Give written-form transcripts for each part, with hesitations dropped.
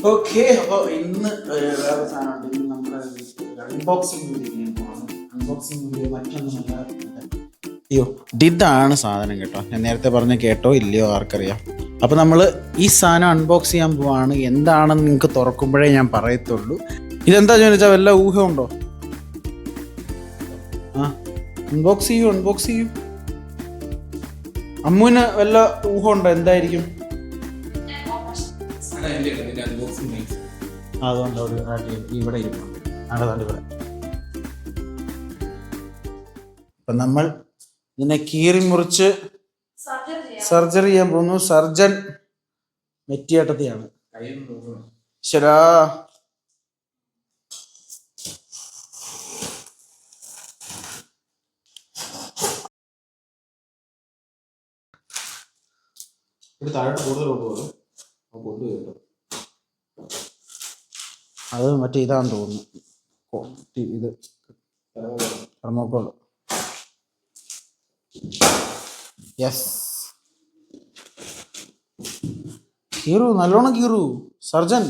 Okay, അപ്പോൾ ഇന്ന് വേറെ സാധനമുണ്ട്. ഇന്ന് നമ്മുടെ അൺബോക്സിംഗ് വീഡിയോ അൺബോക്സിംഗ് വീഡിയോ മറ്റൊന്നുമല്ല. അയ്യോ, ഇതാണ് സാധനം കേട്ടോ. ഞാൻ നേരത്തെ പറഞ്ഞ കേട്ടോ ഇല്ലയോ ആർക്കറിയാം. അപ്പോൾ നമ്മൾ ഈ സാധനം അൺബോക്സ് ചെയ്യാൻ പോവാണ്. എന്താണെന്ന് നിങ്ങൾക്ക് തുറക്കുമ്പോഴേ ഞാൻ പറയത്തുള്ളൂ. ഇതെന്താ ചോദിച്ചാൽ വല്ല ഊഹമുണ്ടോ? അൺബോക്സ് ചെയ്യൂ. അമ്മുവിന് വല്ല ഊഹമുണ്ടോ എന്തായിരിക്കും? അതുകൊണ്ട് ഇവിടെ ഇരിക്കണം. ഇവിടെ അപ്പം നമ്മൾ ഇതിനെ കീറി മുറിച്ച് സർജറി ചെയ്യാൻ പോകുന്നു. സർജൻ നെറ്റിയേട്ടത്തിയാണ്. ശരാ താഴോട്ട് കൂടുതൽ കൊണ്ടുപോകും. അത് മറ്റേ ഇതാന്ന് തോന്നുന്നു. ഇത് തെർമോക്കോൾ. യെസ്, കീറു, നല്ലോണം കീറു സർജൻ.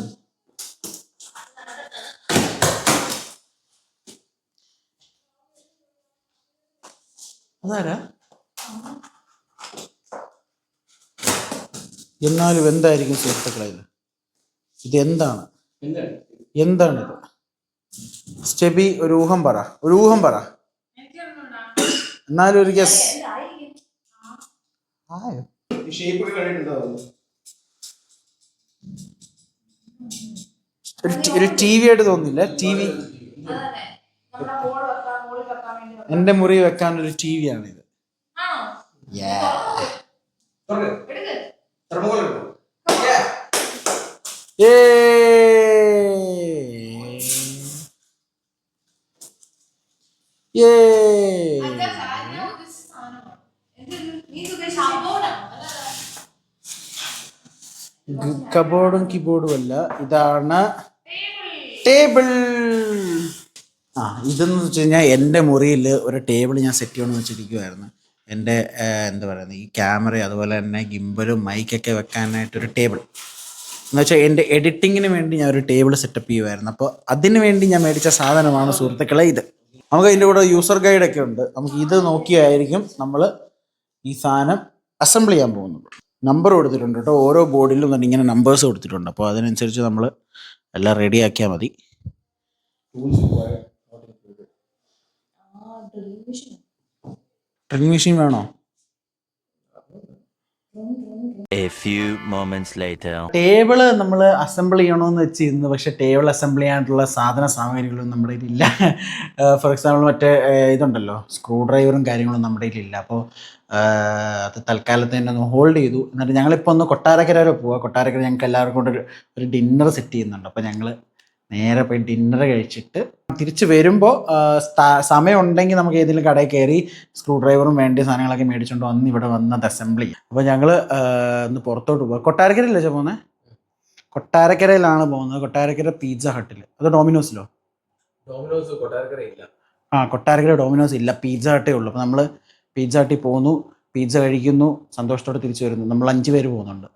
അതാരാ? എന്നാലും എന്തായിരിക്കും സുഹൃത്തുക്കളെ ഇത്? എന്താണിത്? സ്റ്റെബി ഒരു ഊഹം പറ. എന്നാലും ഒരു ഗസ്. ഒരു ടി വി ആയിട്ട് തോന്നില്ല. ടി വി എന്റെ മുറി വെക്കാൻ ഒരു ടി വി ആണിത്. കബോർഡും കീബോർഡും അല്ല, ഇതാണ് ടേബിൾ. ഇതെന്ന് വെച്ച് കഴിഞ്ഞാൽ എൻ്റെ മുറിയിൽ ഒരു ടേബിൾ ഞാൻ സെറ്റ് ചെയ്യണമെന്ന് വെച്ചിരിക്കുമായിരുന്നു. എൻ്റെ എന്താ പറയുന്നത്, ഈ ക്യാമറ അതുപോലെ തന്നെ ഗിംബലും മൈക്കൊക്കെ വെക്കാനായിട്ടൊരു ടേബിൾ എന്ന് വെച്ചാൽ എൻ്റെ എഡിറ്റിങ്ങിന് വേണ്ടി ഞാൻ ഒരു ടേബിൾ സെറ്റപ്പ് ചെയ്യുമായിരുന്നു. അപ്പോൾ അതിന് വേണ്ടി ഞാൻ മേടിച്ച സാധനമാണ് സുഹൃത്തുക്കളെ ഇത്. നമുക്ക് അതിൻ്റെ കൂടെ യൂസർ ഗൈഡൊക്കെ ഉണ്ട്. നമുക്ക് ഇത് നോക്കിയായിരിക്കും നമ്മൾ ഈ സാധനം അസംബിൾ ചെയ്യാൻ പോകുന്നത്. നമ്പർ കൊടുത്തിട്ടുണ്ട് കേട്ടോ, ഓരോ ബോർഡിലും തന്നെ ഇങ്ങനെ നമ്പേഴ്സ് കൊടുത്തിട്ടുണ്ട്. അപ്പോൾ അതിനനുസരിച്ച് നമ്മൾ എല്ലാം റെഡിയാക്കിയാൽ മതി. ഡ്രില്ലിംഗ് മെഷീൻ വേണോ? A few moments later. Table നമ്മൾ അസംബിൾ ചെയ്യണമെന്ന് വെച്ചിരുന്നു. പക്ഷെ ടേബിൾ അസംബിൾ ചെയ്യാനുള്ള സാധന സാമഗ്രികളൊന്നും നമ്മുടെ കയ്യിലില്ല. ഫോർ എക്സാമ്പിൾ മറ്റേ ഇതുണ്ടല്ലോ, സ്ക്രൂ ഡ്രൈവറും കാര്യങ്ങളും നമ്മുടെ കയ്യിലില്ല. അപ്പോൾ അത് തൽക്കാലത്ത് ഒന്ന് ഹോൾഡ് ചെയ്തു. എന്നിട്ട് ഞങ്ങളിപ്പോൾ ഒന്ന് കൊട്ടാരക്കര വരെ പോവാം. കൊട്ടാരക്കര ഞങ്ങൾക്ക് എല്ലാവർക്കും കൂടെ ഒരു ഡിന്നർ സെറ്റ് ചെയ്യുന്നുണ്ട്. അപ്പോൾ ഞങ്ങൾ നേരെ പോയി ഡിന്നർ കഴിച്ചിട്ട് തിരിച്ച് വരുമ്പോൾ സമയം ഉണ്ടെങ്കിൽ നമുക്ക് ഏതെങ്കിലും കടയിൽ കയറി സ്ക്രൂ ഡ്രൈവറും വേണ്ടിയ സാധനങ്ങളൊക്കെ മേടിച്ചുകൊണ്ട് വന്ന് ഇവിടെ വന്നത് അസംബിൾ ചെയ്യും. അപ്പോൾ ഞങ്ങൾ ഒന്ന് പുറത്തോട്ട് പോകാം. കൊട്ടാരക്കരയില്ലേ പോകുന്നത്? കൊട്ടാരക്കരയിലാണ് പോകുന്നത്. കൊട്ടാരക്കര പിസ്സ ഹട്ടിൽ. അത് ഡോമിനോസിലോ? കൊട്ടാരക്കര ഡോമിനോസ് ഇല്ല, പിസ്സ ഹട്ടേ ഉള്ളൂ. അപ്പോൾ നമ്മൾ പിസ്സ ഹട്ടിൽ പോകുന്നു, പിസ്സ കഴിക്കുന്നു, സന്തോഷത്തോടെ തിരിച്ചു വരുന്നു. നമ്മൾ 5 പേര് പോകുന്നുണ്ട്.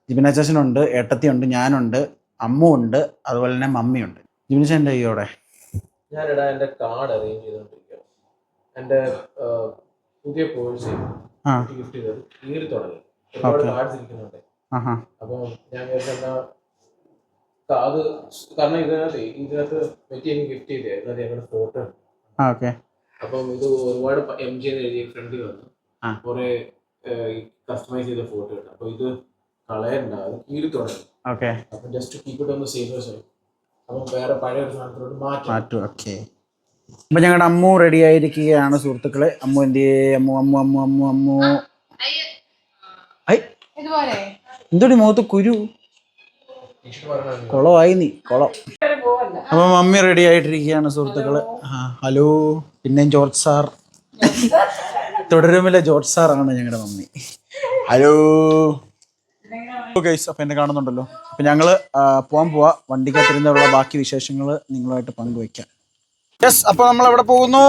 ജിബിന ചേച്ചനുണ്ട്, ഏട്ടത്തിയുണ്ട്, ഞാനുണ്ട്, അമ്മ ഉണ്ട്, അതുപോലെ തന്നെ മമ്മിയുണ്ട്. ജിബിനിച്ചൻ്റെ അയ്യോടെ ഞാനിടാ എൻ്റെ കാർഡ് അറേഞ്ച് ചെയ്തോണ്ടിരിക്കുകയാണ്. എൻ്റെ പുതിയ കോഴ്സ് ഗിഫ്റ്റ് ചെയ്തത് കീറി തുടങ്ങി. ഒരുപാട് കാർഡ്സ് ഇരിക്കുന്നുണ്ട്. അപ്പം ഞാൻ വിചാരിച്ചാ അത് കാരണം ഇതിനകത്ത് പറ്റി എനിക്ക് ഗിഫ്റ്റ് ചെയ്തായിരുന്നു. അത് ഞങ്ങളുടെ ഫോട്ടോ ഉണ്ട്. അപ്പം ഇത് ഒരുപാട് MJ എഴുതിയ ഫ്രണ്ടിൽ വന്നു കുറെ കസ്റ്റമൈസ് ചെയ്ത ഫോട്ടോ ഉണ്ട്. അപ്പൊ ഇത് കളയണ്ട, അത് കീറി തുടങ്ങി. അപ്പൊ just keep it on the safer side. അപ്പം വേറെ പഴയ ഒരു സാധനത്തിലോട്ട് മാറ്റും. ഓക്കെ, അപ്പം ഞങ്ങളുടെ അമ്മു റെഡി ആയിരിക്കുകയാണ് സുഹൃത്തുക്കളെ. അമ്മു എന്ത് അമ്മു എന്തോടി മുഖത്ത് കുരു? കുളമായി നീ കുളം. അപ്പം മമ്മി റെഡി ആയിട്ടിരിക്കുകയാണ് സുഹൃത്തുക്കള്. ഹലോ, പിന്നെയും ജോർജ് സാർ, തുടരുമില്ല ജോർജ് സാറാണ് ഞങ്ങളുടെ മമ്മി. ഹലോ ഗൈസ്, അപ്പം എന്നെ കാണുന്നുണ്ടല്ലോ. അപ്പം ഞങ്ങൾ പോവാ. വണ്ടിക്കകത്തിരുന്നുള്ള ബാക്കി വിശേഷങ്ങൾ നിങ്ങളുമായിട്ട് പങ്കുവയ്ക്കാം. യെസ്, അപ്പോൾ നമ്മൾ എവിടെ പോകുന്നു?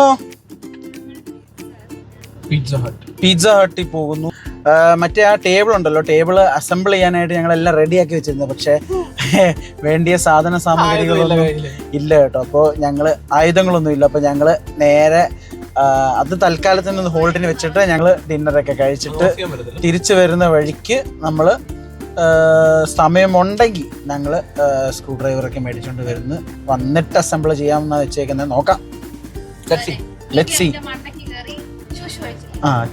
പിസ്സ ഹട്ടിൽ പോകുന്നു. മറ്റേ ആ ടേബിൾ ഉണ്ടല്ലോ, ടേബിൾ അസംബിൾ ചെയ്യാനായിട്ട് ഞങ്ങളെല്ലാം റെഡിയാക്കി വെച്ചിരുന്നത്. പക്ഷേ വേണ്ടിയ സാധന സാമഗ്രികളൊന്നും ഇല്ല കേട്ടോ. അപ്പോൾ ഞങ്ങൾ ആയുധങ്ങളൊന്നും ഇല്ല. അപ്പോൾ ഞങ്ങൾ നേരെ അത് തൽക്കാലത്തിന് ഹോൾഡിന് വെച്ചിട്ട് ഞങ്ങൾ ഡിന്നറൊക്കെ കഴിച്ചിട്ട് തിരിച്ചു വരുന്ന വഴിക്ക് നമ്മൾ സമയമുണ്ടെങ്കിൽ ഞങ്ങൾ സ്ക്രൂ ഡ്രൈവറൊക്കെ മേടിച്ചുകൊണ്ട് വന്നിട്ട് അസംബിൾ ചെയ്യാമെന്നാണ് വെച്ചേക്കുന്നത്. നോക്കാം. Let's see.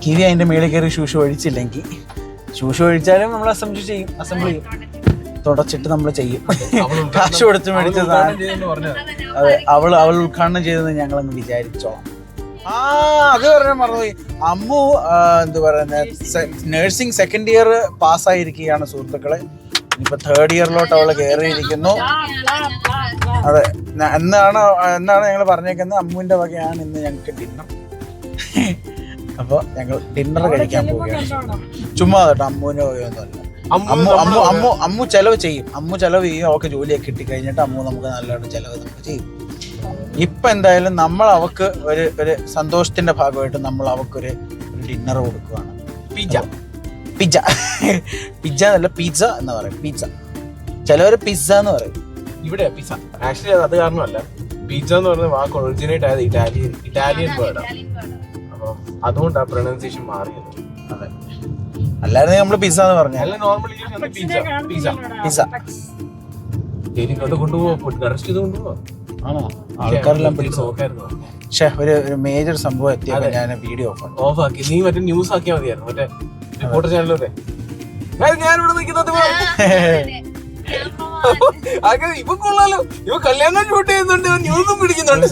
കിവി അതിൻ്റെ മേളിൽ കയറി ഷൂഷു ഒഴിച്ചില്ലെങ്കിൽ, ഷൂഷു ഒഴിച്ചാലും നമ്മൾ അസംബിൾ ചെയ്യും. തുടച്ചിട്ട് നമ്മൾ ചെയ്യും. കാശ് കൊടുത്ത് മേടിച്ചതാണ്. അതെ, അവൾ ഉദ്ഘാടനം ചെയ്തെന്ന് ഞങ്ങളങ്ങ് വിചാരിച്ചോളാം. അത് പറയാൻ മറന്നുപോയി. അമ്മു എന്താ പറയുന്നത്, നഴ്സിംഗ് സെക്കൻഡ് ഇയർ പാസ്സായിരിക്കുകയാണ് സുഹൃത്തുക്കളെ. ഇനിയിപ്പോൾ തേർഡ് ഇയറിലോട്ട് അവൾ കയറിയിരിക്കുന്നു. അതെ, എന്നാണ് ഞങ്ങൾ പറഞ്ഞേക്കുന്നത്, അമ്മുവിൻ്റെ വകയാണ് ഇന്ന് ഞങ്ങൾക്ക് ഡിന്നർ. അപ്പോൾ ഞങ്ങൾ ഡിന്നർ കഴിക്കാൻ പോവുകയാണ്. ചുമ്മാ കേട്ടോ, അമ്മുവിൻ്റെ വകയൊന്നുമല്ല. അമ്മു ചെലവ് ചെയ്യും. അവൾക്ക് ജോലിയൊക്കെ കിട്ടിക്കഴിഞ്ഞിട്ട് അമ്മു നമുക്ക് നല്ലതായിട്ട് ചെലവ് നമുക്ക് ചെയ്യും. ഇപ്പം എന്തായാലും നമ്മൾ അവൾക്ക് ഒരു സന്തോഷത്തിന്റെ ഭാഗമായിട്ട് നമ്മൾ അവൾക്കൊരു ഡിന്നർ കൊടുക്കുകയാണ്. പിസ്സ എന്നല്ല, പിസ്സ എന്ന് പറയും. പിസ്സ, ചിലവർ പിസ്സ എന്ന് പറയും. ഇവിടെ പിസ്സ ആക്ച്വലി അത് കാരണമല്ല, പിസ്സ എന്ന് പറഞ്ഞ വാക്ക് ഒറിജിനേറ്റ് ആയത് ഇറ്റാലിയൻ വേർഡാണ്. അപ്പം അതുകൊണ്ട് ആ പ്രൊനൗൺസിയേഷൻ മാറിയത്. അതെ, അല്ലായിരുന്നു നമ്മൾ പിസ്സ എന്ന് പറഞ്ഞു. അല്ല, നോർമലി പിസ്സ കൊണ്ടുപോകും, അറസ്റ്റ് ചെയ്ത് കൊണ്ടുപോകാം. ആണോ? ആൾക്കാരെല്ലാം പക്ഷേ ഒരു മേജർ സംഭവം എത്തിയപ്പോൾ ഞാൻ വീഡിയോ ഓഫ് ആക്കി. നീ മറ്റേ ന്യൂസ് ആക്കിയാൽ മതിയായിരുന്നു, മറ്റേ റിപ്പോർട്ടർ ചാനലിലൂടെ. ഞാനിവിടെ നിൽക്കുന്നത് ഇപ്പൊ കൊള്ളാലോ, ഇവ കല്യാണം ഷൂട്ട് ചെയ്യുന്നുണ്ട്, ന്യൂസും പിടിക്കുന്നുണ്ട്.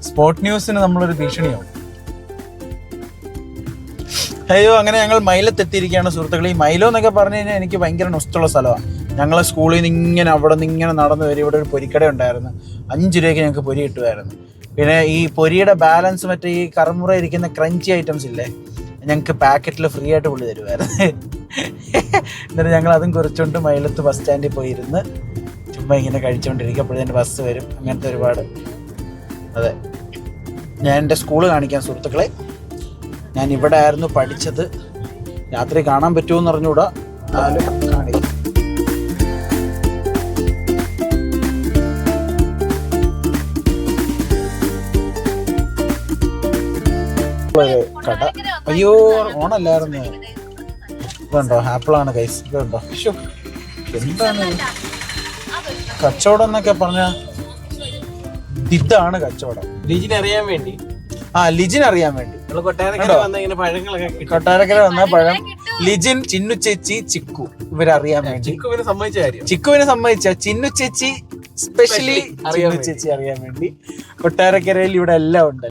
സ്പോർട്ട് ന്യൂസിന് നമ്മളൊരു ഭീഷണിയാവും. അയ്യോ, അങ്ങനെ ഞങ്ങൾ മൈലത്തെത്തിയിരിക്കുകയാണ് സുഹൃത്തുക്കളെ. ഈ മൈലോ എന്നൊക്കെ പറഞ്ഞു കഴിഞ്ഞാൽ എനിക്ക് ഭയങ്കര നൊസ്റ്റുള്ള സ്ഥലമാണ്. ഞങ്ങളെ സ്കൂളിൽ നിന്ന് ഇങ്ങനെ അവിടെ നിന്ന് ഇങ്ങനെ നടന്നു വരും. ഇവിടെ ഒരു പൊരിക്കട ഉണ്ടായിരുന്നു. 5 രൂപയ്ക്ക് ഞങ്ങൾക്ക് പൊരി കിട്ടുമായിരുന്നു. പിന്നെ ഈ പൊരിയുടെ ബാലൻസ് മറ്റേ ഈ കറുമുറ ഇരിക്കുന്ന ക്രഞ്ചി ഐറ്റംസ് ഇല്ലേ, ഞങ്ങൾക്ക് പാക്കറ്റിൽ ഫ്രീ ആയിട്ട് പുള്ളി തരുമായിരുന്നു. എന്നിട്ട് ഞങ്ങൾ അതും കുറിച്ചുകൊണ്ട് മൈലത്ത് ബസ് സ്റ്റാൻഡിൽ പോയിരുന്ന് ചുമ്മാ ഇങ്ങനെ കഴിച്ചുകൊണ്ടിരിക്കും. അപ്പോഴത്തേൻ്റെ ബസ് വരും. അങ്ങനത്തെ ഒരുപാട്. അതെ, ഞാൻ എൻ്റെ സ്കൂള് കാണിക്കാൻ സുഹൃത്തുക്കളെ. ഞാൻ ഇവിടെ ആയിരുന്നു പഠിച്ചത്. രാത്രി കാണാൻ പറ്റുമെന്ന് അറിഞ്ഞുകൂടാ, എന്നാലും കാണിക്കും. കട, അയ്യോ ഓണല്ലായിരുന്നു. ഇതുണ്ടോ, ആപ്പിളാണ് കൈസ്. ഇതുണ്ടോ, എന്താണ് കച്ചവടം എന്നൊക്കെ പറഞ്ഞ, ഇതാണ് കച്ചവടം. ലിജിനറിയാൻ വേണ്ടി കൊട്ടാരക്കര വന്ന പഴം. ലിജിൻ, ചിന്നു ചേച്ചി, ചിക്കു ഇവരറിയാൻ വേണ്ടി. ചിക്കുവിനെ സമ്മതിച്ച ചിന്നു ചേച്ചി, സ്പെഷ്യലി ചിന്നു ചേച്ചി അറിയാൻ വേണ്ടി കൊട്ടാരക്കരയിൽ ഇവിടെ എല്ലാം ഉണ്ട്.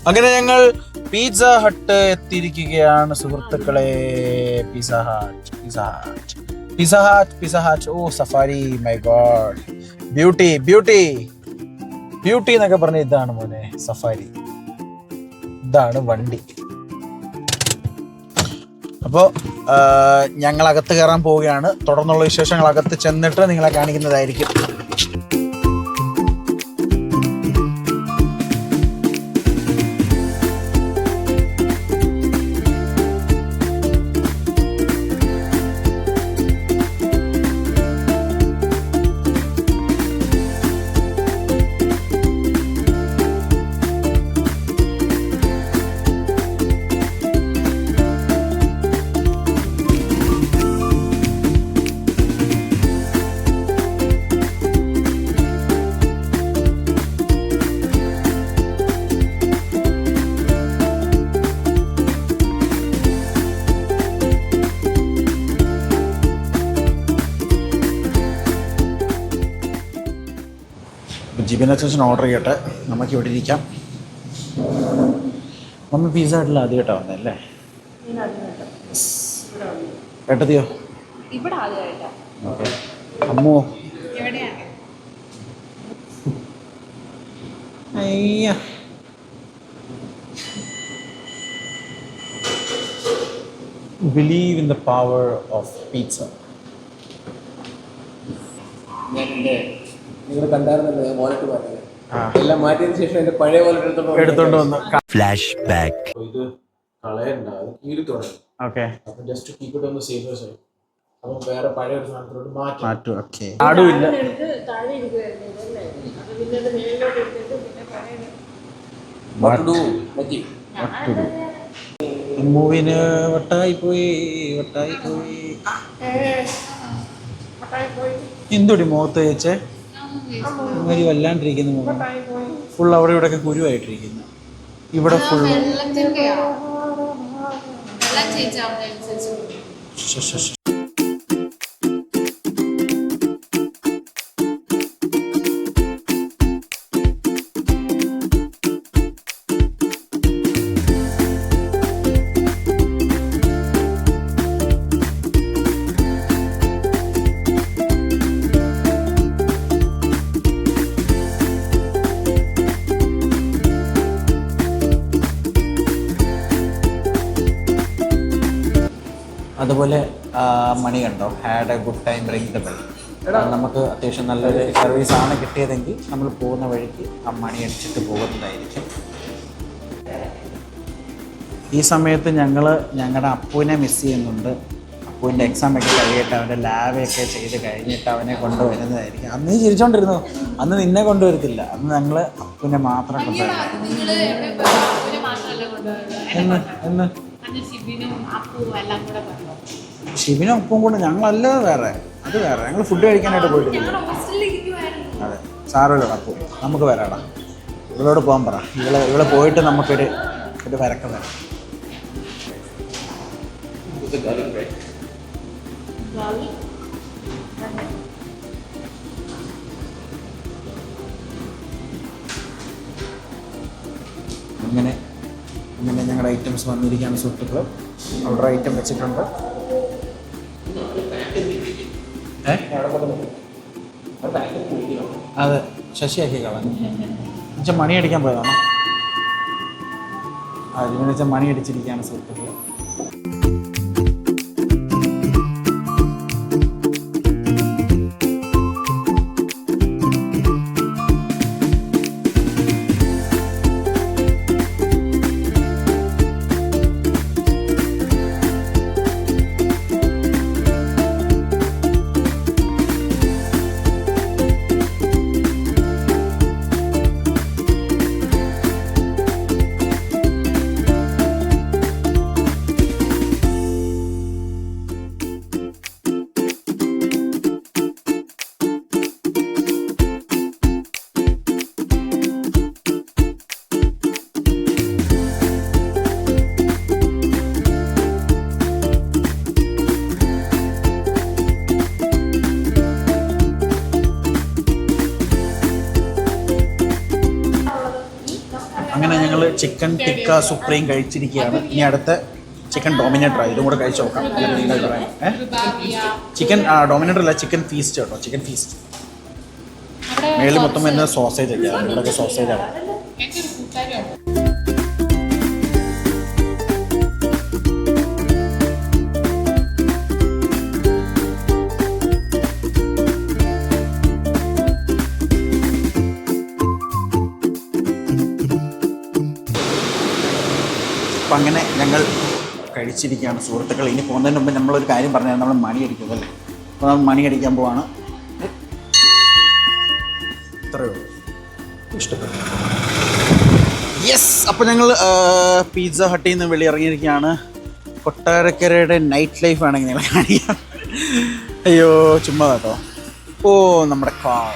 അങ്ങനെ ഞങ്ങൾ പിസ്സ ഹട്ട് എത്തിയിരിക്കുകയാണ് സുഹൃത്തുക്കളെ. Pizza Hut. Oh safari, my god, beauty എന്നൊക്കെ പറഞ്ഞ ഇതാണ് മോനെ സഫാരി. ഇതാണ് വണ്ടി. അപ്പോൾ ഞങ്ങൾ അകത്ത് കയറാൻ പോവുകയാണ്. തുടർന്നുള്ള വിശേഷങ്ങൾ അകത്ത് ചെന്നിട്ട് നിങ്ങളെ കാണിക്കുന്നതായിരിക്കും. ജിബിൻ അച്ഛൻ ഓർഡർ ചെയ്യട്ടെ, നമുക്ക് ഇവിടെ ഇരിക്കാം. മമ്മി പിസ്സ ഹട്ടിൽ ആദ്യമായിട്ടാണ് വന്നല്ലേ? ഏട്ടത്തിയോ? ഓക്കെ. അമ്മോ? അയ്യ, believe in the power of pizza. നിങ്ങൾ കണ്ടായിരുന്നല്ലോ ഞാൻ വാലറ്റ് മാറ്റിയത് എല്ലാം മാറ്റിയതിന് ശേഷം എന്റെ പഴയ വാലറ്റ് എടുത്തോണ്ട് വന്നു. Flashback. ഇത് കളയണ്ട അത് കീറി തുടങ്ങി. ഓക്കെ, അപ്പൊ ജസ്റ്റ് കീപ്പ് ഇട്ട് ഒന്ന് സേഫ് സൈഡ്. അപ്പം വേറെ പഴയ ഒരു സാധനത്തിലോട്ട് മാറ്റി മാറ്റു. ഓക്കെ, ആടുമില്ല. മൂവിന് വട്ടായി പോയി. എന്തൊടി മുഖത്ത് വെച്ചേ ഒരു വല്ലാണ്ടിരിക്കുന്ന മുഖം ഫുൾ അവിടെ ഇവിടെ ഒക്കെ കുരുവായിട്ടിരിക്കുന്നു. ഇവിടെ ഫുൾ അതുപോലെ മണി കണ്ടോ, had A good time ring the bell. നമുക്ക് അത്യാവശ്യം നല്ലൊരു സർവീസാണ് കിട്ടിയതെങ്കിൽ നമ്മൾ പോകുന്ന വഴിക്ക് ആ മണി അടിച്ചിട്ട് പോകുന്നതായിരിക്കും. ഈ സമയത്ത് ഞങ്ങൾ ഞങ്ങളുടെ അപ്പുവിനെ മിസ് ചെയ്യുന്നുണ്ട്. അപ്പുവിൻ്റെ എക്സാം ഒക്കെ കഴിയട്ടെ, അവൻ്റെ ലാബൊക്കെ ചെയ്ത് കഴിഞ്ഞിട്ട് അവനെ കൊണ്ടുവരുന്നതായിരിക്കും. അന്ന് നീ ചിരിച്ചോണ്ടിരുന്നു, അന്ന് നിന്നെ കൊണ്ടുവരത്തില്ല, അന്ന് ഞങ്ങൾ അപ്പുവിനെ മാത്രം കൊണ്ടുവരുന്നു. എന്ന് ഷിബിനും അപ്പും കൂടെ ഞങ്ങളല്ലാതെ വേറെ, അത് വേറെ. ഞങ്ങൾ ഫുഡ് കഴിക്കാനായിട്ട് പോയിട്ടില്ല. അതെ, സാരമല്ലോ അപ്പു, നമുക്ക് വരാടാ. ഇവളോട് പോകാൻ പറ. ഇവിടെ പോയിട്ട് നമുക്കൊരു വരക്കം വരാം. അങ്ങനെ ഞങ്ങളുടെ ഐറ്റംസ് വന്നിരിക്കുകയാണ് സുഹൃത്തുക്കൾ. ഓർഡർ ഐറ്റം വെച്ചിട്ടുണ്ട്. അതെ, ശശിയാക്കി കളഞ്ഞു. എന്നുവെച്ചാൽ മണി അടിക്കാൻ പോയതാണോ? അതിന് വെച്ചാൽ മണി അടിച്ചിരിക്കുകയാണ് സുഹൃത്തുക്കൾ. അങ്ങനെ ഞങ്ങൾ ചിക്കൻ ടിക്ക സുപ്രീം കഴിച്ചിരിക്കുകയാണ്. ഇനി അടുത്ത ചിക്കൻ ഡോമിനേറ്റർ, ഇതും കൂടെ കഴിച്ച് നോക്കാം. ചിക്കൻ ഡോമിനേറ്റർ അല്ല, ചിക്കൻ ഫീസ്റ്റ് കേട്ടോ, ചിക്കൻ ഫീസ്റ്റ്. മേളിൽ മൊത്തം തന്നെ സോസേജ് ഒക്കെയാണ്, ഇവിടെയൊക്കെ സോസേജാണ്. അപ്പം അങ്ങനെ ഞങ്ങൾ കഴിച്ചിരിക്കുകയാണ് സുഹൃത്തുക്കൾ. ഇനി പോകുന്നതിന് മുമ്പ് നമ്മളൊരു കാര്യം പറഞ്ഞാൽ നമ്മൾ മണി അടിക്കുന്നല്ലേ. അപ്പോൾ നമ്മൾ മണി അടിക്കാൻ പോവാണ്. ഇത്രയോ ഇഷ്ടപ്പെട്ടു. യെസ്, അപ്പോൾ ഞങ്ങൾ പിസ്സ ഹട്ടിൽ നിന്ന് വെളിയിറങ്ങിയിരിക്കുകയാണ്. കൊട്ടാരക്കരയുടെ നൈറ്റ് ലൈഫ് ആണെങ്കിൽ ഞങ്ങൾ കാണിക്കാം. അയ്യോ ചുമ്മാ കേട്ടോ. ഓ നമ്മുടെ കാർ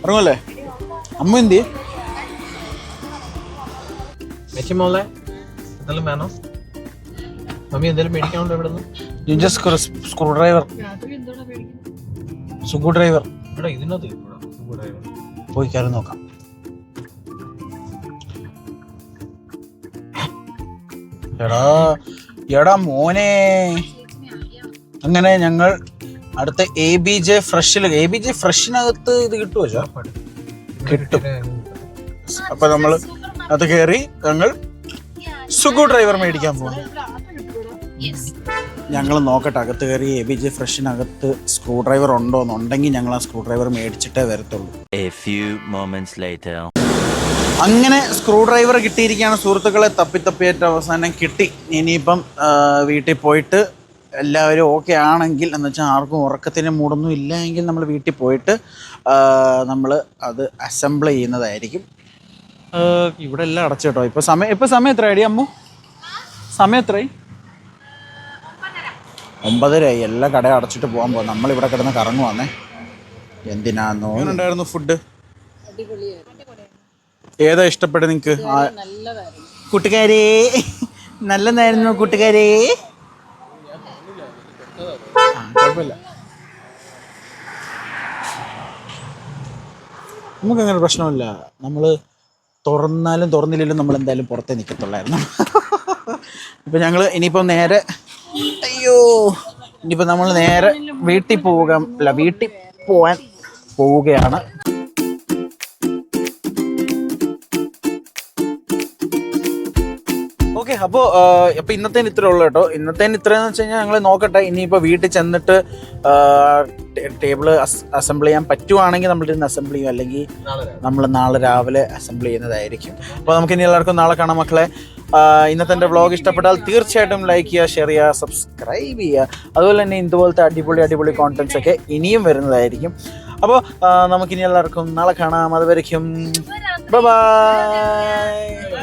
ഇറങ്ങുമല്ലേ. അമ്മ എന്തി മോളെ എന്തെങ്കിലും വേണോ? മമ്മി എന്തെങ്കിലും മേടിക്കാനുണ്ടോ ഇവിടെ നിന്ന്? സ്ക്രൂ ഡ്രൈവർ ഇവിടെ ഇതിനകത്ത് പോയി കയറി നോക്കാം. എടാ മോനെ. അങ്ങനെ ഞങ്ങൾ അടുത്ത ABJ ഫ്രഷിനകത്ത് ഇത് കിട്ടുമോ? കിട്ടും. അപ്പൊ നമ്മൾ അത് കയറി ഞങ്ങൾ സുഗു ഡ്രൈവർ മേടിക്കാൻ പോകുന്നു. ഞങ്ങൾ നോക്കട്ടെ അകത്ത് കയറി ABJ ഫ്രഷിനകത്ത് സ്ക്രൂ ഡ്രൈവർ ഉണ്ടോ എന്നുണ്ടെങ്കിൽ ഞങ്ങൾ ആ സ്ക്രൂ ഡ്രൈവർ മേടിച്ചിട്ടേ വരത്തുള്ളൂ. A few moments later. അങ്ങനെ സ്ക്രൂ ഡ്രൈവർ കിട്ടിയിരിക്കുകയാണ് സുഹൃത്തുക്കളെ. തപ്പിയേറ്റ അവസാനം കിട്ടി. ഇനിയിപ്പം വീട്ടിൽ പോയിട്ട് എല്ലാവരും ഓക്കെ ആണെങ്കിൽ എന്ന് വെച്ചാൽ ആർക്കും ഉറക്കത്തിന് മൂടൊന്നും ഇല്ല എങ്കിൽ നമ്മൾ വീട്ടിൽ പോയിട്ട് നമ്മൾ അത് അസംബിൾ ചെയ്യുന്നതായിരിക്കും. ഇവിടെ എല്ലാം അടച്ചു കേട്ടോ. ഇപ്പോൾ സമയം എത്രയായി അമ്മു? സമയം എത്രയായി? 9:30. എല്ലാ കടയും അടച്ചിട്ട് പോകാൻ പോകും. നമ്മളിവിടെ കിടന്ന് കറങ്ങുവാന്നേ. എന്തിനാന്നോ. ഉണ്ടായിരുന്നു ഫുഡ്? ഏതാ ഇഷ്ടപ്പെട്ടത് നിങ്ങൾക്ക്? കൂട്ടുകാരേ നല്ലതായിരുന്നു കൂട്ടുകാരേ. കുഴപ്പമില്ല, നമുക്കങ്ങനെ പ്രശ്നമില്ല. നമ്മൾ തുറന്നാലും തുറന്നില്ലെങ്കിലും നമ്മൾ എന്തായാലും പുറത്തേ നിൽക്കത്തുള്ളായിരുന്നു. ഇപ്പം ഞങ്ങൾ ഇനിയിപ്പം നേരെ ഇനിയിപ്പോൾ നമ്മൾ നേരെ വീട്ടിൽ പോകാൻ പോവുകയാണ്. ഓക്കെ, അപ്പോൾ ഇന്നത്തേന് ഇത്രേ ഉള്ളൂ കേട്ടോ. ഇന്നത്തേന് ഇത്രയെന്ന് വെച്ച് കഴിഞ്ഞാൽ ഞങ്ങൾ നോക്കട്ടെ. ഇനിയിപ്പോൾ വീട്ടിൽ ചെന്നിട്ട് ടേബിള് അസംബിൾ ചെയ്യാൻ പറ്റുവാണെങ്കിൽ നമ്മളിരുന്ന് അസംബിൾ ചെയ്യും, അല്ലെങ്കിൽ നമ്മൾ നാളെ രാവിലെ അസംബിൾ ചെയ്യുന്നതായിരിക്കും. അപ്പോൾ നമുക്ക് ഇനി എല്ലാവർക്കും നാളെ കാണാം മക്കളെ. ഇന്നത്തെ എൻ്റെ വ്ളോഗ് ഇഷ്ടപ്പെട്ടാൽ തീർച്ചയായിട്ടും ലൈക്ക് ചെയ്യുക, ഷെയർ ചെയ്യുക, സബ്സ്ക്രൈബ് ചെയ്യുക. അതുപോലെ തന്നെ ഇതുപോലത്തെ അടിപൊളി കോണ്ടന്റ്സ് ഒക്കെ ഇനിയും വരുന്നതായിരിക്കും. അപ്പോൾ നമുക്കിനി എല്ലാവർക്കും നാളെ കാണാം. അതുവരയ്ക്കും ബൈ.